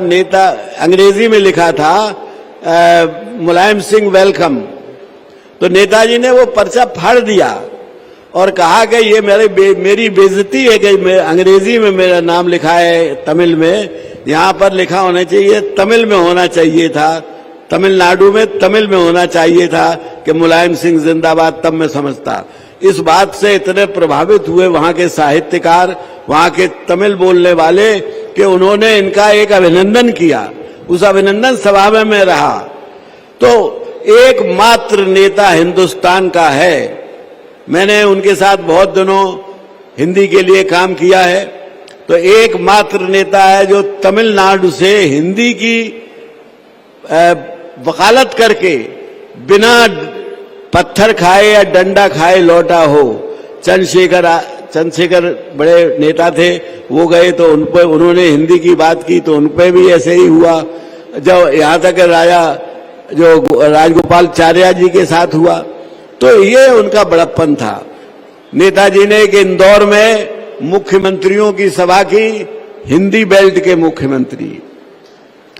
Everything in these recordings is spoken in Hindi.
नेता अंग्रेजी में लिखा था मुलायम सिंह वेलकम। तो नेताजी ने वो पर्चा फाड़ दिया और कहा कि ये मेरी बेइज्जती है कि अंग्रेजी में मेरा नाम लिखा है तमिल में, यहाँ पर लिखा होना चाहिए तमिल में होना चाहिए था, तमिलनाडु में तमिल में होना चाहिए था कि मुलायम सिंह जिंदाबाद, तब मैं समझता। इस बात से इतने प्रभावित हुए वहां के साहित्यकार, वहां के तमिल बोलने वाले कि उन्होंने इनका एक अभिनंदन किया। उस अभिनंदन सभा में मैं रहा। तो एकमात्र नेता हिंदुस्तान का है, मैंने उनके साथ बहुत दिनों हिंदी के लिए काम किया है, तो एकमात्र नेता है जो तमिलनाडु से हिंदी की वकालत करके बिना पत्थर खाए या डंडा खाए लौटा हो। चंद्रशेखर बड़े नेता थे, वो गए तो उन पर उन्होंने हिंदी की बात की तो उन पर भी ऐसे ही हुआ। जब यहाँ तक राजगोपालाचार्य जी के साथ हुआ, तो ये उनका बड़प्पन था। नेताजी ने एक इंदौर में मुख्यमंत्रियों की सभा की, हिंदी बेल्ट के मुख्यमंत्री।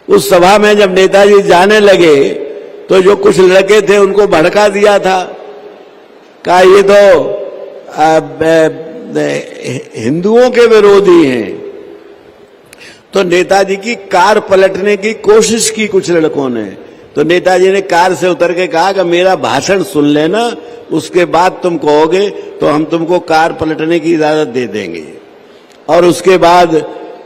उस सभा में जब नेताजी जाने लगे तो जो कुछ लड़के थे उनको भड़का दिया था, कहा ये तो हिंदुओं के विरोधी हैं। तो नेताजी की कार पलटने की कोशिश की कुछ लड़कों ने, तो नेताजी ने कार से उतर के कहा कि मेरा भाषण सुन लेना, उसके बाद तुम कहोगे तो हम तुमको कार पलटने की इजाजत दे देंगे। और उसके बाद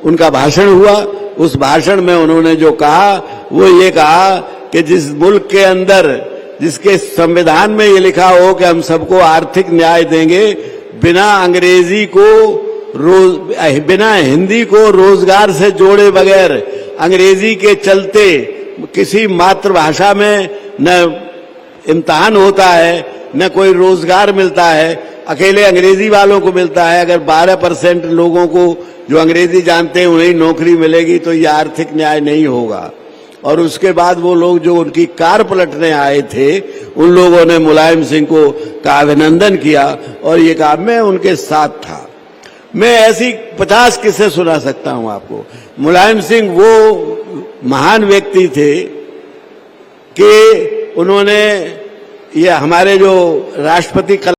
उनका भाषण हुआ। उस भाषण में उन्होंने जो कहा वो ये कहा कि जिस मुल्क के अंदर, जिसके संविधान में ये लिखा हो कि हम सबको आर्थिक न्याय देंगे, बिना अंग्रेजी को बिना हिंदी को रोजगार से जोड़े बगैर, अंग्रेजी के चलते किसी मातृभाषा में न इम्तिहान होता है न कोई रोजगार मिलता है, अकेले अंग्रेजी वालों को मिलता है। अगर 12% लोगों को जो अंग्रेजी जानते हैं उन्हें नौकरी मिलेगी तो यह आर्थिक न्याय नहीं होगा। और उसके बाद वो लोग जो उनकी कार पलटने आए थे, उन लोगों ने मुलायम सिंह को का अभिनंदन किया और ये कहा मैं उनके साथ था। मैं ऐसी 50 किस्से सुना सकता हूं आपको। मुलायम सिंह वो महान व्यक्ति थे कि उन्होंने ये हमारे जो राष्ट्रपति